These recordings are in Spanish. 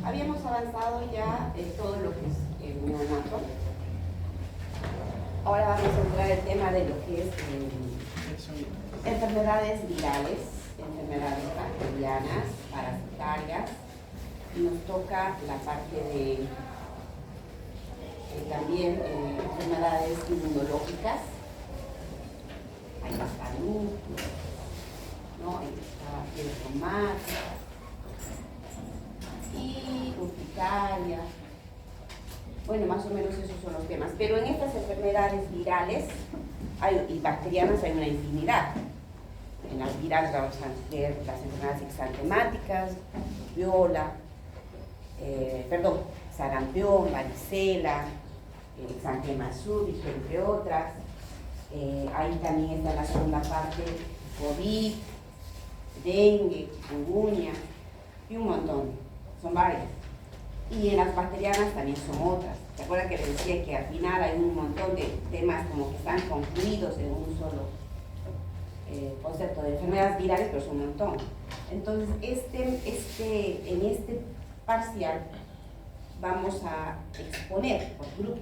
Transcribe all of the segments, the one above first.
Habíamos avanzado ya en todo lo que es el neonato. Ahora vamos a entrar el tema de lo que es enfermedades virales, enfermedades bacterianas, parasitarias. Y nos toca la parte de también enfermedades inmunológicas. Ahí está lupus, ¿no? Ahí está fiebre reumática y urticaria. Bueno, más o menos esos son los temas. Pero en estas enfermedades virales y bacterianas hay una infinidad. En las virales vamos a ver las enfermedades exantemáticas, viola, sarampión, varicela, exantema súbito, entre otras. Ahí también está la segunda parte, COVID, dengue, chikungunya y un montón, son varias. Y en las bacterianas también son otras. ¿Se acuerdan que les decía que al final hay un montón de temas como que están concluidos en un solo concepto de enfermedades virales, pero son un montón? Entonces, en este parcial vamos a exponer por grupos.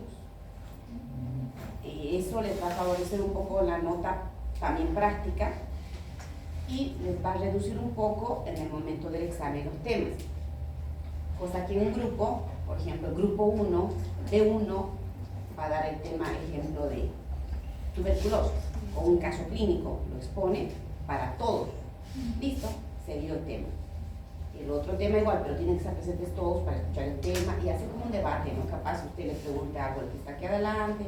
Eso les va a favorecer un poco la nota también práctica y les va a reducir un poco en el momento del examen los temas. Cosa que en un grupo, por ejemplo, el grupo 1, B1, va a dar el tema, ejemplo, de tuberculosis, o un caso clínico, lo expone para todos. ¿Listo? Se dio el tema. El otro tema igual, pero tienen que estar presentes todos para escuchar el tema y hacer como un debate, ¿no? Capaz usted le pregunta algo al que está aquí adelante,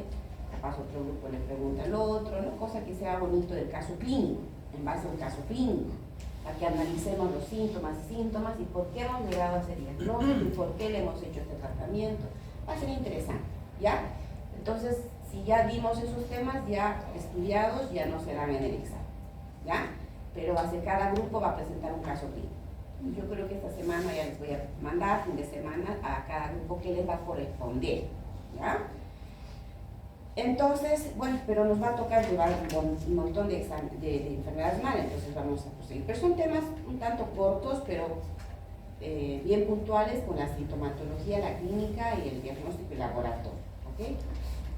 capaz otro grupo le pregunta al otro, ¿no? Cosa que sea bonito del caso clínico, en base a un caso clínico, a que analicemos los síntomas y por qué hemos llegado a ese diagnóstico y por qué le hemos hecho este tratamiento. Va a ser interesante, ¿ya? Entonces, si ya vimos esos temas ya estudiados, ya no serán en el examen, ¿ya? Pero cada grupo va a presentar un caso clínico. Yo creo que esta semana ya les voy a mandar, fin de semana, a cada grupo que les va a corresponder, ¿ya? Entonces, bueno, pero nos va a tocar llevar un montón de enfermedades malas, entonces vamos a proseguir. Pero son temas un tanto cortos, pero bien puntuales con la sintomatología, la clínica y el diagnóstico y laboratorio, ¿ok?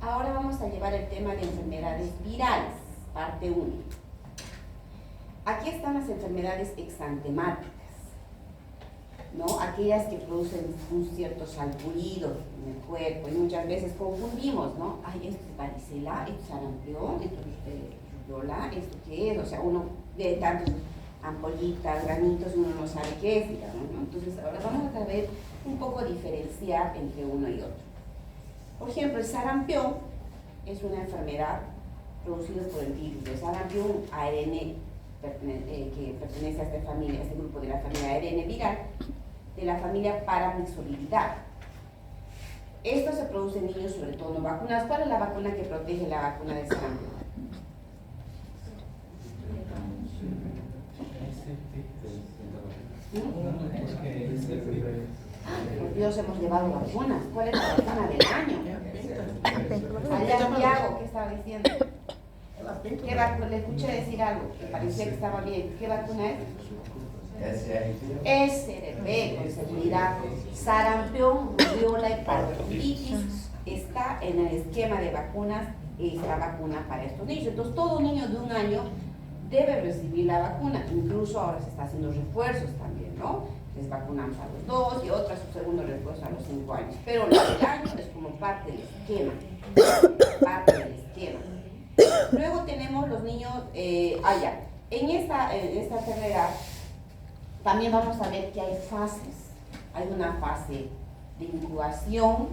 Ahora vamos a llevar el tema de enfermedades virales, parte 1. Aquí están las enfermedades exantemáticas, ¿no? Aquellas que producen un cierto salpullido en el cuerpo y muchas veces confundimos, ¿no? Ay, esto es varicela, esto es sarampión, esto es rubiola, ¿esto qué es? O sea, uno ve tantos ampollitas, granitos, uno no sabe qué es, digamos, ¿no? Entonces ahora vamos a saber un poco diferenciar entre uno y otro. Por ejemplo, el sarampión es una enfermedad producida por el virus de sarampión ARN, que pertenece a esta familia, a este grupo de la familia ARN viral, de la familia Paramyxoviridae. Esto se produce en niños, sobre todo no vacunados. ¿Cuál es la vacuna que protege la vacuna del sarampión? Por Dios, hemos llevado vacunas. ¿Cuál es la vacuna del año? Allá Santiago, ¿qué estaba diciendo? ¿Qué vacuna? Le escuché decir algo que parecía que estaba bien. ¿Qué vacuna es? SRP, con seguridad. Sarampión, rubiola y parotiditis está en el esquema de vacunas, es la vacuna para estos niños. Entonces, todo niño de 1 año debe recibir la vacuna. Incluso ahora se está haciendo refuerzos también, ¿no? Les vacunamos a los 2 y otras su segundo refuerzo a los 5 años. Pero la del año es como parte del esquema. Parte del esquema. Luego tenemos los niños, en esta enfermedad también vamos a ver que hay fases. Hay una fase de incubación,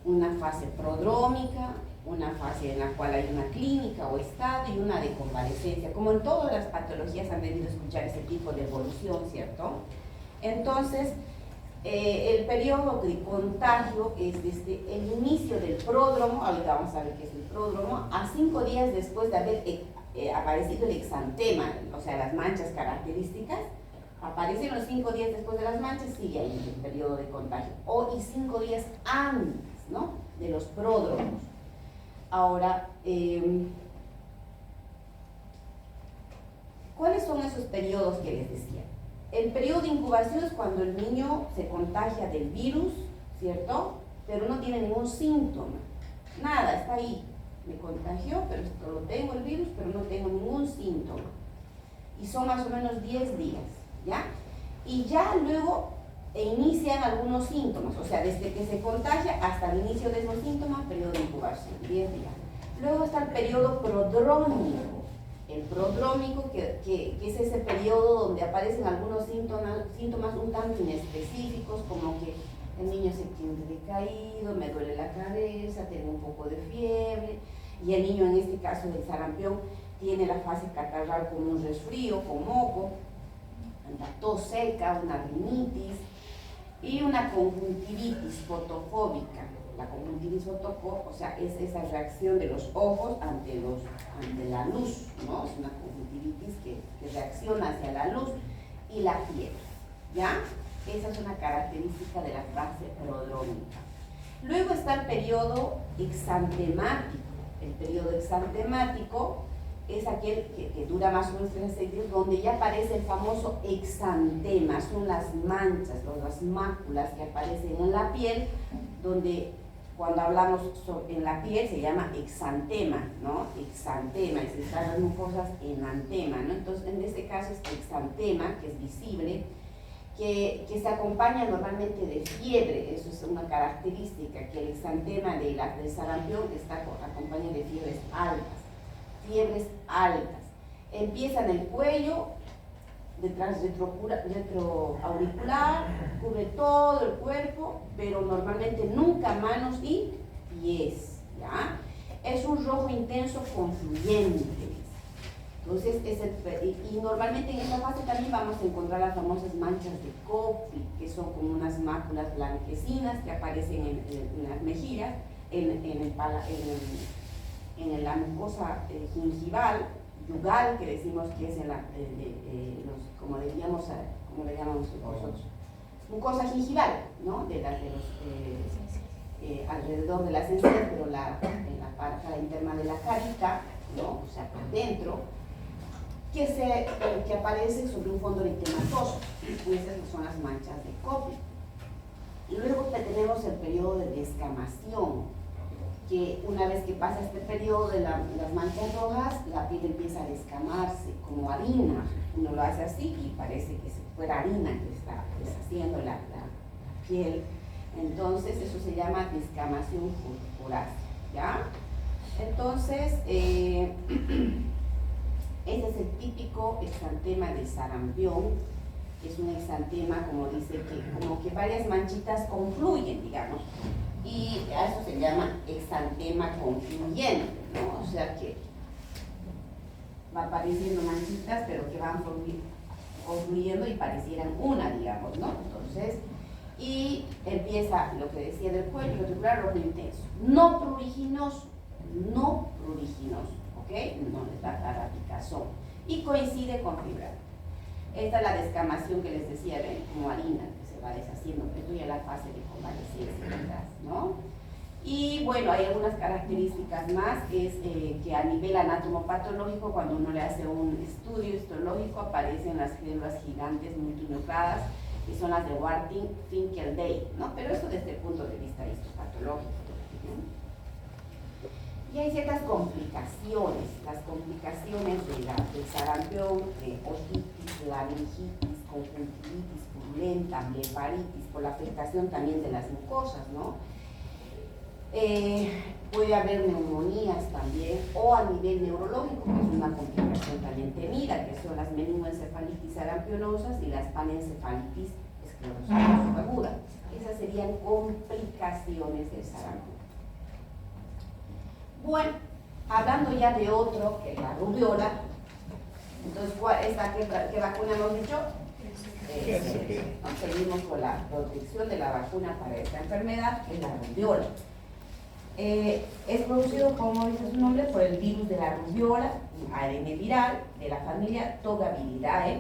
una fase prodrómica, una fase en la cual hay una clínica o estado y una de convalecencia. Como en todas las patologías han debido escuchar ese tipo de evolución, ¿cierto? Entonces, el periodo de contagio es desde el inicio del pródromo, ahorita vamos a ver qué es el pródromo, a 5 días después de haber aparecido el exantema, o sea, las manchas características. Aparecen los 5 días después de las manchas, sigue ahí el periodo de contagio. Y 5 días antes, ¿no?, de los pródromos. Ahora, ¿cuáles son esos periodos que les decía? El periodo de incubación es cuando el niño se contagia del virus, ¿cierto? Pero no tiene ningún síntoma. Nada, está ahí. Me contagió, pero solo tengo el virus, pero no tengo ningún síntoma. Y son más o menos 10 días, ¿ya? Y ya luego inician algunos síntomas, o sea, desde que se contagia hasta el inicio de esos síntomas, periodo de incubación, 10 días. Luego está el periodo prodrómico. El prodrómico, que es ese periodo donde aparecen algunos síntomas un tanto inespecíficos, como que el niño se siente decaído, me duele la cabeza, tengo un poco de fiebre, y el niño en este caso del sarampión tiene la fase catarral como un resfrío, con moco, la tos seca, una rinitis y una conjuntivitis fotofóbica. La conjuntivitis fotofóbica, o sea, es esa reacción de los ojos ante la luz, ¿no? Es una conjuntivitis que reacciona hacia la luz, y la fiebre, ¿ya? Esa es una característica de la fase prodrómica. Luego está el periodo exantemático. El periodo exantemático es aquel que dura más o menos 3 días, donde ya aparece el famoso exantema, son las manchas, las máculas que aparecen en la piel, donde cuando hablamos en la piel se llama exantema, ¿no? Exantema, y se están dando cosas enantema, ¿no? Entonces, en este caso es exantema, que es visible, que se acompaña normalmente de fiebre. Eso es una característica, que el exantema del sarampión está acompañado de fiebres altas. Empieza en el cuello, detrás retroauricular, cubre todo el cuerpo, pero normalmente nunca manos y pies, ¿ya? Es un rojo intenso confluyente. Entonces, y normalmente en esta fase también vamos a encontrar las famosas manchas de Kopli, que son como unas máculas blanquecinas que aparecen en las mejillas, en la mucosa gingival, yugal, que decimos que es como le llamamos nosotros, mucosa gingival, ¿no? Alrededor de las encías, pero en la parte interna de la carita, ¿no? O sea, por dentro, que aparece sobre un fondo eritematoso. Esas son las manchas de Kopli. Y luego tenemos el periodo de descamación, que una vez que pasa este periodo de las manchas rojas, la piel empieza a descamarse como harina. Uno lo hace así y parece que fuera harina que está deshaciendo la piel. Entonces eso se llama descamación purpurácea, ¿ya? Entonces, ese es el típico exantema de sarampión, que es un exantema, como dice, como que varias manchitas confluyen, digamos, y a eso se llama exantema confluyente, ¿no? O sea que va apareciendo manchitas, pero que van confluyendo y parecieran una, digamos, ¿no? Entonces, y empieza lo que decía del cuello reticular, rojo intenso, no pruriginoso, ¿ok? No les da la picazón, y coincide con fibra. Esta es la descamación que les decía, ¿ven? Como harina que se va deshaciendo. Esto ya es la fase de convalecencia, ¿no? Y bueno, hay algunas características más, es que a nivel anatomopatológico, cuando uno le hace un estudio histológico, aparecen las células gigantes multinucleadas, que son las de Warthin-Finkel-Day, ¿no? Pero eso desde el punto de vista histopatológico, ¿no? Y hay ciertas complicaciones, las complicaciones del sarampión, otitis, laringitis, conjuntivitis purulenta, blefaritis, por la afectación también de las mucosas, ¿no? Puede haber neumonías también, o a nivel neurológico, que es una complicación también temida, que son las meningoencefalitis sarampionosas y las panencefalitis esclerosante aguda. Esas serían complicaciones del sarampión. Bueno, hablando ya de otro, que es la rubiola, entonces, ¿qué vacuna hemos dicho? Seguimos con la protección de la vacuna para esta enfermedad, que es la rubiola. Es producido, como dice su nombre, por el virus de la rubiola, un ARN viral de la familia Togaviridae.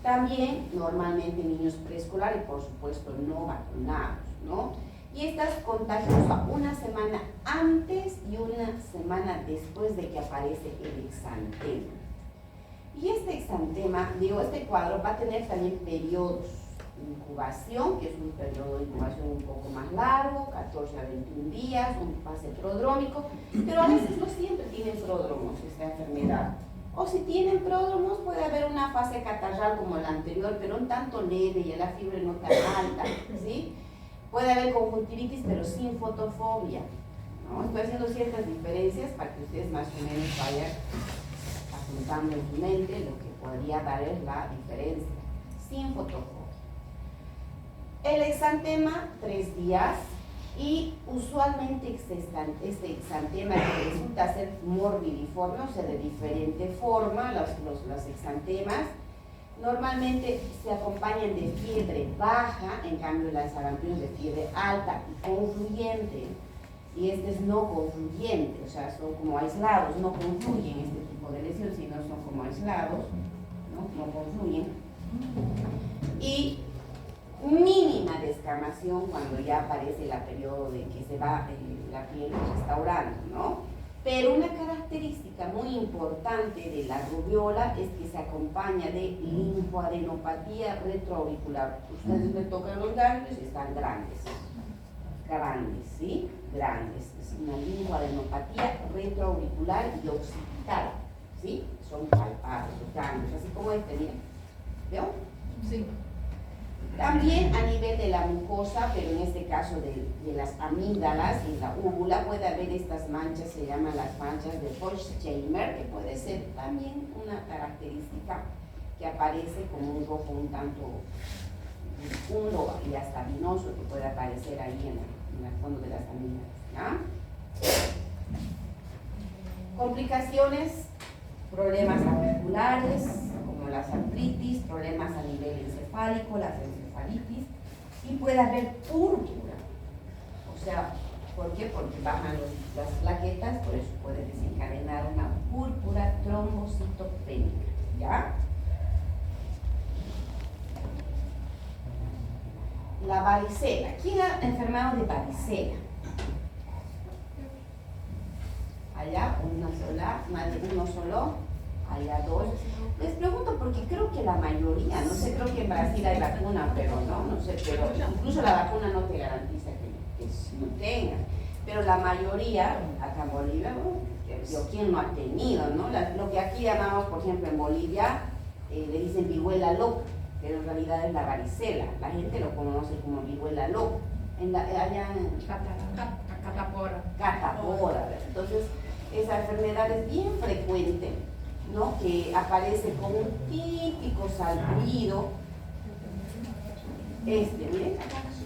También, normalmente, niños preescolares y, por supuesto, no vacunados, ¿no? Y esta es contagiosa una semana antes y una semana después de que aparece el exantema. Y este exantema, este cuadro va a tener también periodos de incubación, que es un periodo de incubación un poco más largo, 14 a 21 días, un fase prodrómico, pero a veces no siempre tienen pródromos esta enfermedad. O si tienen pródromos puede haber una fase catarral como la anterior, pero un tanto leve y la fiebre no tan alta, ¿sí? Puede haber conjuntivitis pero sin fotofobia, ¿no? Estoy haciendo ciertas diferencias para que ustedes más o menos vayan apuntando en su mente lo que podría darles la diferencia. Sin fotofobia. El exantema, 3 días, y usualmente este exantema que resulta ser morbidiforme, o sea, de diferente forma, los exantemas, normalmente se acompañan de fiebre baja, en cambio las sarampiones de fiebre alta y confluyente, y este es no confluyente, o sea, son como aislados, no confluyen este tipo de lesiones, sino son como aislados, no confluyen. Y mínima descamación cuando ya aparece el periodo de que se va la piel restaurando, ¿no? Pero una característica muy importante de la rubiola es que se acompaña de linfoadenopatía retroauricular. Ustedes me tocan los ganglios y están grandes, ¿sí? Grandes. Es una linfoadenopatía retroauricular y occipital, ¿sí? Son palpables los ganglios, así como este, miren. ¿Veo? Sí. También a nivel de la mucosa, pero en este caso de las amígdalas y la úvula, puede haber estas manchas, se llaman las manchas de Forchheimer, que puede ser también una característica que aparece como un rojo un tanto profundo y hasta vinoso que puede aparecer ahí en el fondo de las amígdalas, ¿ya? Complicaciones, problemas articulares, como las artritis, problemas a nivel encefálico, las encefalitis, y puede haber púrpura. O sea, ¿por qué? Porque bajan las plaquetas, por eso puede desencadenar una púrpura trombocitopénica, ¿ya? La varicela. ¿Quién ha enfermado de varicela? Allá una sola, más de uno solo, allá 2. Les pregunto porque creo que la mayoría, no sé, creo que en Brasil hay vacuna, pero no sé, pero incluso la vacuna no te garantiza que no tenga. Pero la mayoría, acá en Bolivia, ¿quién no ha tenido, no? Lo que aquí llamamos, por ejemplo, en Bolivia, le dicen viruela loca, pero en realidad es la varicela. La gente lo conoce como viruela loca. Allá en catapora. Entonces, esa enfermedad es bien frecuente, ¿no? Que aparece como un típico salpullido. Miren,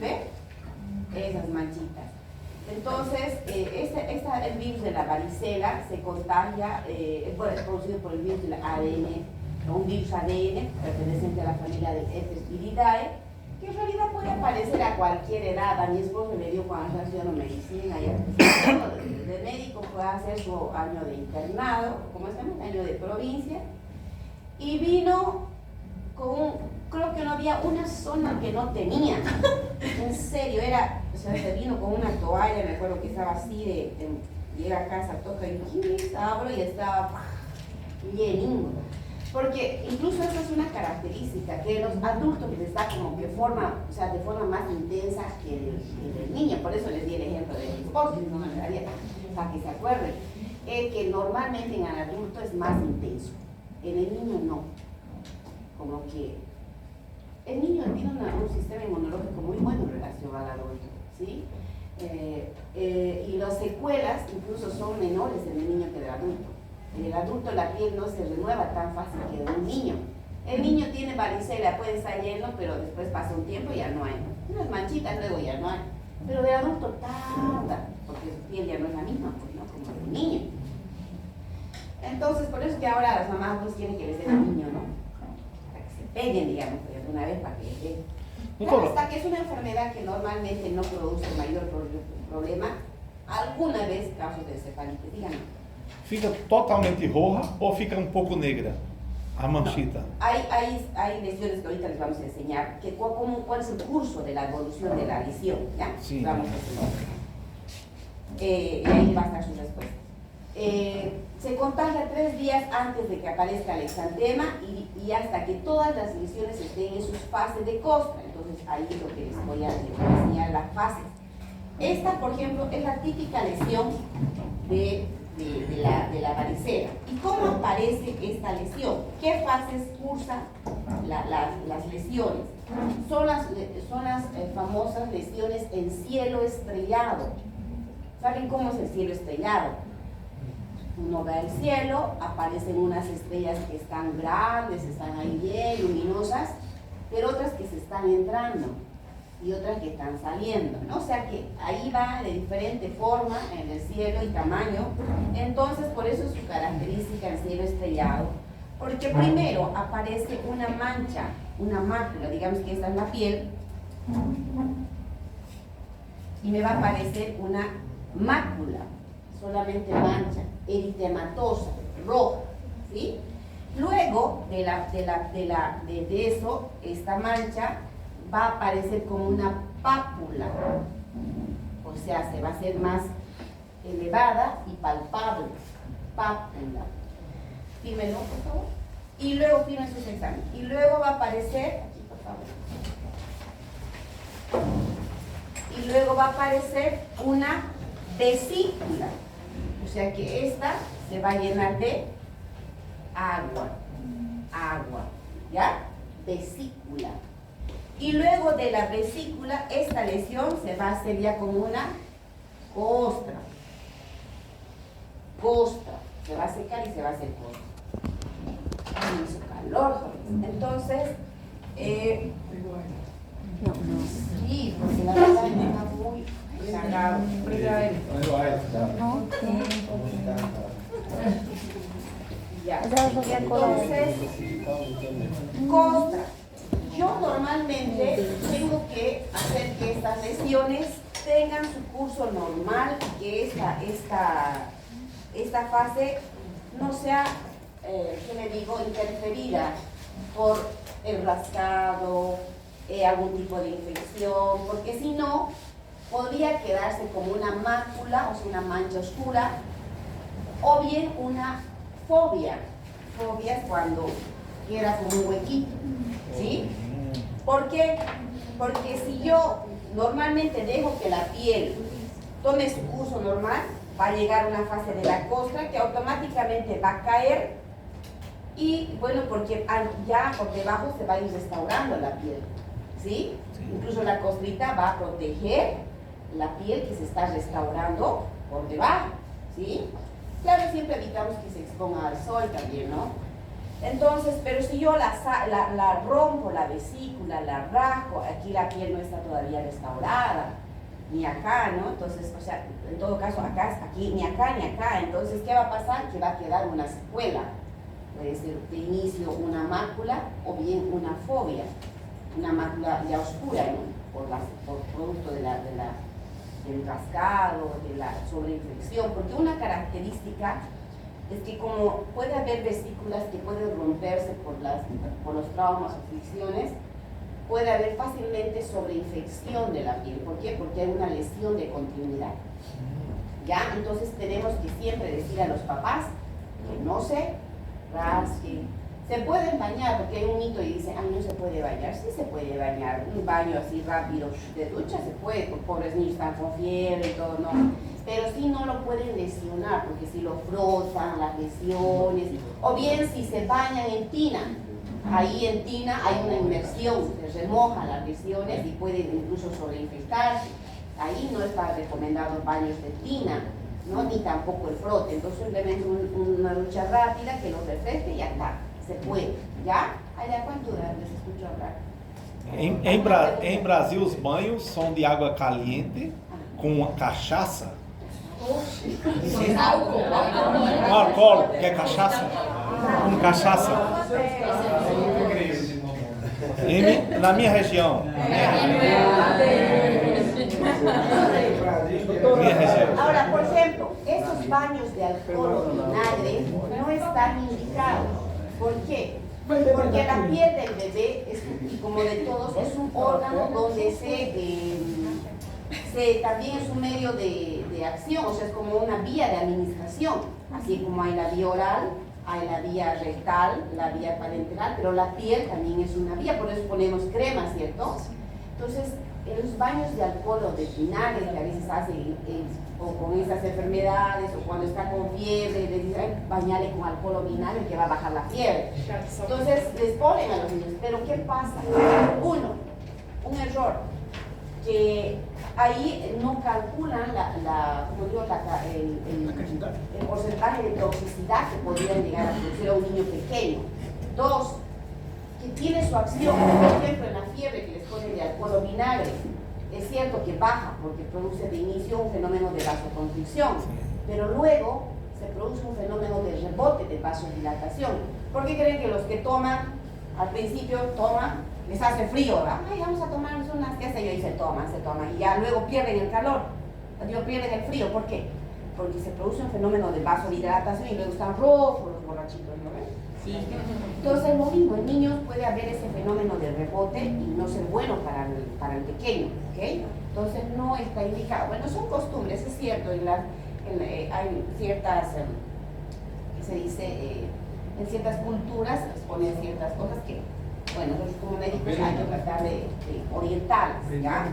¿ve? Esas manchitas. Entonces, el virus de la varicela se contagia, es producido por el virus del ADN, un virus ADN perteneciente a la familia de Herpesviridae, que en realidad puede aparecer a cualquier edad. A mi esposo le dio cuando estaba estudiando medicina, de médico fue a hacer su año de internado, ¿cómo se llama? Año de provincia, y vino creo que no había una zona que no tenía, en serio, se vino con una toalla, me acuerdo que estaba así, llega a casa, toca y abro y estaba llenísimo. Porque incluso esa es una característica, que los adultos les está como que de forma más intensa que el niño. Por eso les di el ejemplo de mi esposo, no me daría para que se acuerden. Que normalmente en el adulto es más intenso, en el niño no. Como que el niño tiene un sistema inmunológico muy bueno en relación al adulto, ¿sí? Y las secuelas incluso son menores en el niño que del adulto. En el adulto la piel no se renueva tan fácil que en un niño. El niño tiene varicela, puede estar lleno, pero después pasa un tiempo y ya no hay. Unas manchitas, luego ya no hay. Pero el adulto tarda, porque su piel ya no es la misma, pues, ¿no? Como el niño. Entonces, por eso que ahora las mamás pues quieren que les den al niño, ¿no? Para que se peguen, digamos, de una vez para que les den. Claro está que es una enfermedad que normalmente no produce mayor problema. Alguna vez casos de encefalitis, díganme. Fica totalmente roja ou fica um pouco negra a manchita? No. Hay lesiones que ahorita les vamos a enseñar cuál es el curso de la evolución de la lesión, ¿ya? Sí. Vamos a enseñar. Y ahí va a estar su respuesta. se contagia 3 días antes de que aparezca el exantema y hasta que todas las lesiones estén en sus fases de costra. Entonces ahí es lo que les voy a enseñar las fases. Esta, por ejemplo, es la típica lesión de la varicela. ¿Y cómo aparece esta lesión? ¿Qué fases cursan las lesiones? Son las famosas lesiones en cielo estrellado. ¿Saben cómo es el cielo estrellado? Uno ve el cielo, aparecen unas estrellas que están grandes, están ahí bien luminosas, pero otras que se están entrando y otras que están saliendo, ¿no? O sea que ahí va de diferente forma en el cielo y tamaño. Entonces, por eso es su característica el cielo estrellado, porque primero aparece una mancha, una mácula, digamos que esta es la piel, y me va a aparecer una mácula, solamente mancha, eritematosa, roja, ¿sí? Luego de eso, esta mancha va a aparecer como una pápula, o sea, se va a hacer más elevada y palpable, pápula. Fírmenlo, por favor. Y luego firmen sus exámenes. Y luego va a aparecer, aquí, por favor. Y luego va a aparecer una vesícula, o sea que esta se va a llenar de agua, ¿ya? Vesícula. Y luego de la vesícula, esta lesión se va a hacer ya como una costra, se va a secar y se va a hacer costra. Ay, hizo calor, jóvenes. Entonces, sí, porque la verdad está muy cargado. Ya. Entonces, costra. Yo normalmente tengo que hacer que estas lesiones tengan su curso normal, que esta fase no sea, ¿qué le digo?, interferida por el rascado, algún tipo de infección, porque si no, podría quedarse como una mácula, o sea, una mancha oscura, o bien una fobia. Fobia es cuando queda como un huequito, ¿sí? ¿Por qué? Porque si yo normalmente dejo que la piel tome su curso normal, va a llegar una fase de la costra que automáticamente va a caer y, bueno, porque ya por debajo se va a ir restaurando la piel, ¿sí? Incluso la costrita va a proteger la piel que se está restaurando por debajo, ¿sí? Claro, siempre evitamos que se exponga al sol también, ¿no? Entonces, pero si yo la rompo, la vesícula, la rasgo, aquí la piel no está todavía restaurada, ni acá, ¿no? Entonces, o sea, en todo caso, acá, aquí, ni acá, ni acá. Entonces, ¿qué va a pasar? Que va a quedar una secuela. Puede ser de inicio una mácula o bien una fobia, una mácula ya oscura, ¿no? Por producto del rascado, de la sobreinfección, porque una característica es que como puede haber vesículas que pueden romperse por los traumas o fricciones, puede haber fácilmente sobreinfección de la piel. ¿Por qué? Porque hay una lesión de continuidad. ¿Ya? Entonces tenemos que siempre decir a los papás que no se rasquen. Se pueden bañar, porque hay un mito y dice, ay, no se puede bañar. Sí se puede bañar, un baño así rápido de ducha se puede, porque pobres niños están con fiebre y todo, ¿no? Pero sí no lo pueden lesionar, porque si lo frotan, las lesiones, o bien si se bañan en tina, ahí en tina hay una inmersión, se remojan las lesiones y pueden incluso sobreinfectarse. Ahí no está recomendado baños de tina, ¿no? Ni tampoco el frote. Entonces simplemente una ducha rápida que los refresque y ya está, se puede, ¿ya? Allá, ¿cuánto les escucho hablar? Em Brasil, os banhos são de água caliente com cachaça. Álcool, que é cachaça? Com cachaça. Na minha região. Ahora, por ejemplo, esos baños de alcohol o vinagre no están indicados. ¿Por qué? Porque la piel del bebé, como de todos, es un órgano donde también es un medio de acción, o sea, es como una vía de administración. Así como hay la vía oral, hay la vía rectal, la vía parenteral, pero la piel también es una vía, por eso ponemos crema, ¿cierto? Entonces, en los baños de alcohol o de vinagre que a veces hacen o con esas enfermedades o cuando está con fiebre, les dicen bañarle con alcohol o vinagre que va a bajar la fiebre. Entonces les ponen a los niños, pero ¿qué pasa? Uno, un error, que ahí no calculan el porcentaje de toxicidad que podrían llegar a producir a un niño pequeño. Dos, que tiene su acción, por ejemplo en la fiebre que les ponen de alcohol o vinagre, es cierto que baja porque produce de inicio un fenómeno de vasoconstricción, pero luego se produce un fenómeno de rebote de vasodilatación. ¿Por qué creen que los que toman, al principio toman, les hace frío, ¿verdad? Ay, vamos a tomarnos unas, qué sé yo, y se toman, y ya luego pierden el calor, pierden el frío? ¿Por qué? Porque se produce un fenómeno de vasodilatación y luego están rojos los borrachitos, ¿no ven? Sí. Entonces lo mismo, en niños puede haber ese fenómeno de rebote y no ser bueno para el pequeño, ¿ok? Entonces no está indicado. Bueno, son costumbres, es cierto, hay ciertas, se dice, en ciertas culturas se ponen ciertas cosas que, bueno, nosotros como médicos hay que tratar de orientarlas, ¿ya?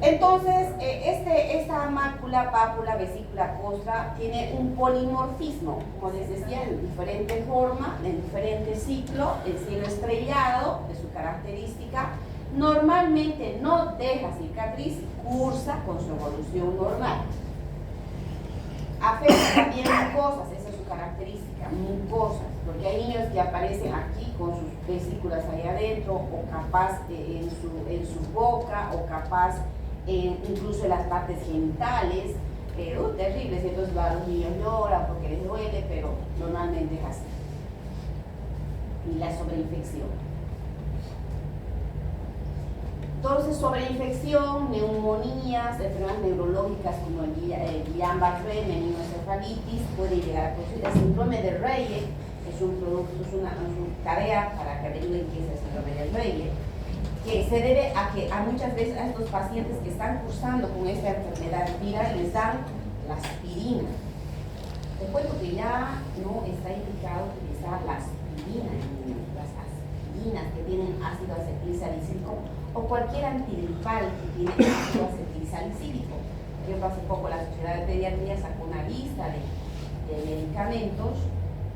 Entonces, esta mácula, pápula, vesícula, costra tiene un polimorfismo, como les decía, en diferente forma, en diferente ciclo, el cielo estrellado de su característica, normalmente no deja cicatriz, cursa con su evolución normal. Afecta también mucosas, esa es su característica, mucosas, porque hay niños que aparecen aquí con sus vesículas ahí adentro, o capaz en su boca, o capaz incluso en las partes genitales, terribles. Entonces los niños lloran porque les duele, pero normalmente es así. Y la sobreinfección. Entonces, sobreinfección, neumonías, enfermedades neurológicas como el Guillain-Barré, meningoencefalitis, puede llegar a producir el síndrome de Reye. Es una tarea para que averigüen qué es el síndrome de Reye, que se debe a que muchas veces a estos pacientes que están cursando con esta enfermedad viral les dan la aspirina. Te cuento que ya no está indicado utilizar la aspirina en niños, las aspirinas que tienen ácido acetilsalicílico o cualquier antigripal que tiene ácido acetilsalicílico. Por ejemplo, hace poco la Sociedad de Pediatría sacó una lista de medicamentos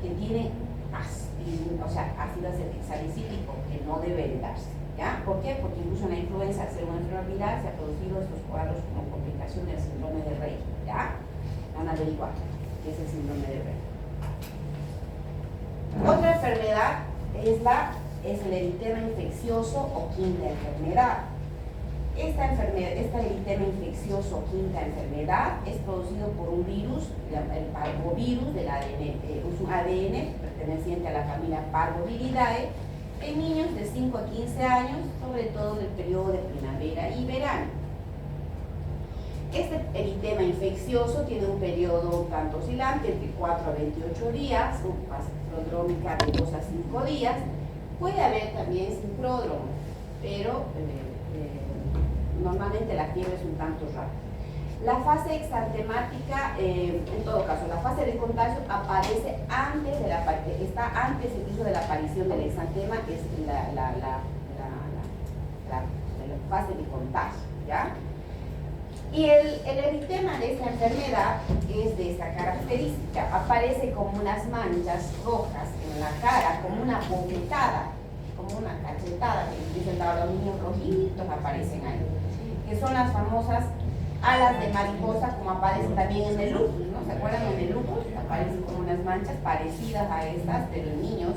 que tienen ácido acetilsalicílico que no deben darse. ¿Ya? ¿Por qué? Porque incluso en la influenza, al ser una enfermedad viral, se han producido estos cuadros como complicación del síndrome de Reye. ¿Ya? Van a averiguar qué es el síndrome de Reye. Otra enfermedad es el eritema infeccioso o quinta enfermedad. Este eritema infeccioso o quinta enfermedad es producido por un virus, el parvovirus del ADN, es un ADN perteneciente a la familia Parvoviridae, en niños de 5 a 15 años, sobre todo en el periodo de primavera y verano. Este eritema infeccioso tiene un periodo tanto oscilante, entre 4 a 28 días, una fase prodrómica de 2 a 5 días. Puede haber también sin pródromo, pero normalmente la fiebre es un tanto rápida. La fase exantemática, en todo caso, la fase de contagio aparece antes está antes incluso de la aparición del exantema, que es la fase de contagio, ¿ya? Y el eritema de esta enfermedad es de esta característica, aparece como unas manchas rojas en la cara, como una bofetada, como una cachetada, que dicen los niños rojitos aparecen ahí, que son las famosas alas de mariposa, como aparecen también en el lupus, ¿no? ¿Se acuerdan? En el lupus aparecen como unas manchas parecidas a estas de los niños.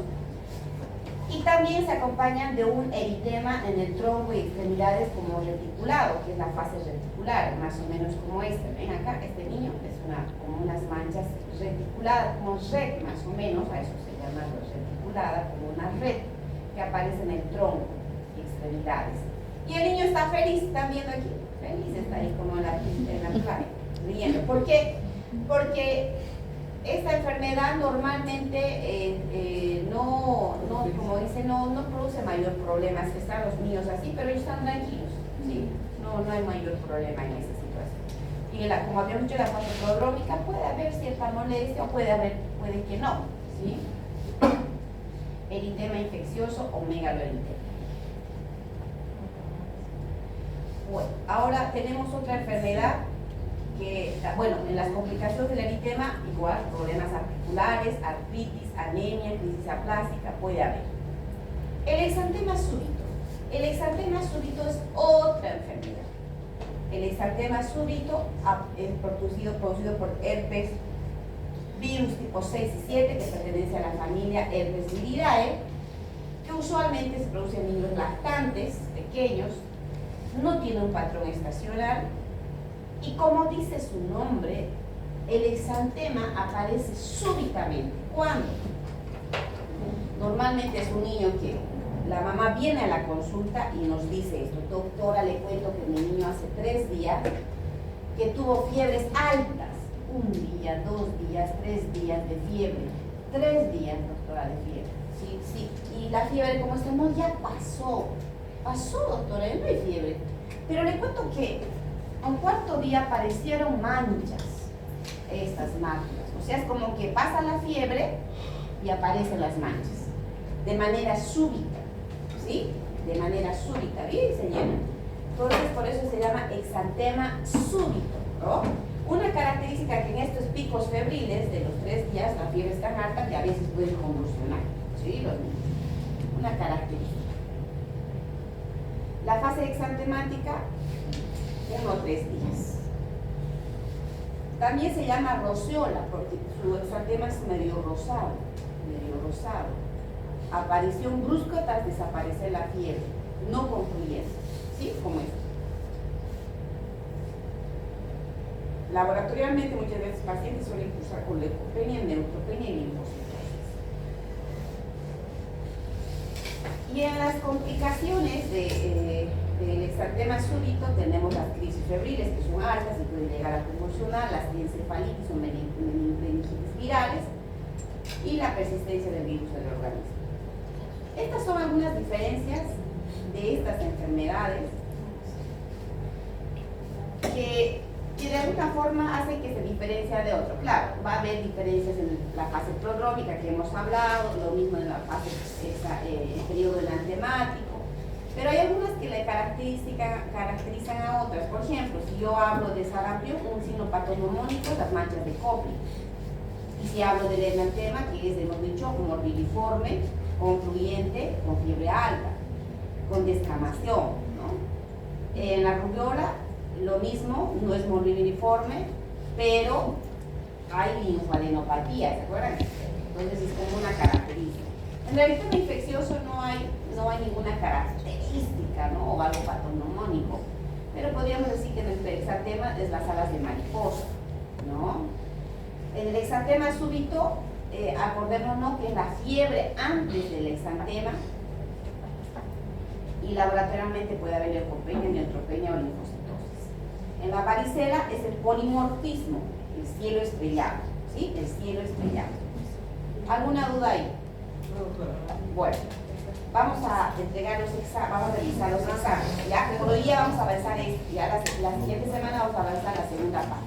Y también se acompañan de un eritema en el tronco y extremidades como reticulado, que es la fase reticular, más o menos como este. Ven acá, este niño es como unas manchas reticuladas, como red más o menos, a eso se llama reticulada, como una red que aparece en el tronco y extremidades. Y el niño está feliz, ¿están viendo aquí? Feliz, está ahí como en la playa, riendo. ¿Por qué? Porque esta enfermedad normalmente como dice, no produce mayor problema. Están los niños así, pero ellos están tranquilos, ¿sí? No hay mayor problema en esa situación. Y como habíamos dicho, la fase prodrómica puede haber cierta molestia o puede que no, ¿sí? Eritema infeccioso o megaloeritema. Bueno, ahora tenemos otra enfermedad que, bueno, en las complicaciones del eritema, igual, problemas articulares, artritis, anemia, crisis aplástica, puede haber. El exantema súbito. El exantema súbito es otra enfermedad. El exantema súbito es producido por herpes virus tipo 6 y 7, que pertenece a la familia Herpesviridae, que usualmente se produce en niños lactantes, pequeños, no tiene un patrón estacional y, como dice su nombre, el exantema aparece súbitamente. ¿Cuándo? Normalmente es un niño que la mamá viene a la consulta y nos dice esto: doctora, le cuento que mi niño hace 3 días que tuvo fiebres altas, 1 día, 2 días, 3 días de fiebre, 3 días, doctora, de fiebre. Sí, y la fiebre, ¿cómo está? No, ya pasó, doctora, ya no hay fiebre. Pero le cuento que al 4.º día aparecieron manchas, estas máculas. O sea, es como que pasa la fiebre y aparecen las manchas, de manera súbita, ¿sí? De manera súbita, ¿bien, señora? Entonces, por eso se llama exantema súbito, ¿no? Una característica que en estos picos febriles de los 3 días, la fiebre es tan alta que a veces pueden convulsionar, ¿sí? Los niños. Una característica. La fase exantemática, 1 o 3 días. También se llama roceola porque su exantema es medio rosado. Aparición brusca tras desaparecer la fiebre, no concluyente, ¿sí? Como esto. Laboratorialmente, muchas veces pacientes suelen cursar con leucopenia, neutropenia y linfocitosis. Y en las complicaciones del exantema súbito tenemos las crisis febriles, que son altas y pueden llegar a convulsionar, las encefalitis o meningitis virales y la persistencia del virus en el organismo. Estas son algunas diferencias de estas enfermedades que de alguna forma hacen que se diferencia de otro. Claro, va a haber diferencias en la fase prodrómica que hemos hablado, lo mismo en la fase, el periodo enantemático, pero hay algunas que le caracterizan a otras. Por ejemplo, si yo hablo de sarampión, un signo patognomónico, las manchas de Kopli. Y si hablo del enantema, que es, hemos dicho, morbilliforme, concluyente, con fiebre alta, con descamación, ¿no? En la rubiola, lo mismo, no es morbilliforme, pero hay linfadenopatía, ¿se acuerdan? Entonces es como una característica. En realidad, en el infeccioso no hay ninguna característica, ¿no? O algo patognomónico, pero podríamos decir que en el exantema es las alas de mariposa, ¿no? En el exantema súbito, acordémonos que es la fiebre antes del exantema, y laboratorialmente puede haber leucopenia, neutropenia o linfocitosis. En la varicela es el polimorfismo, el cielo estrellado, ¿sí? El cielo estrellado. ¿Alguna duda ahí? Bueno, vamos a entregar los exámenes, vamos a revisar los exámenes. Ya, por hoy día vamos a avanzar esto, ya la siguiente semana vamos a avanzar la segunda parte.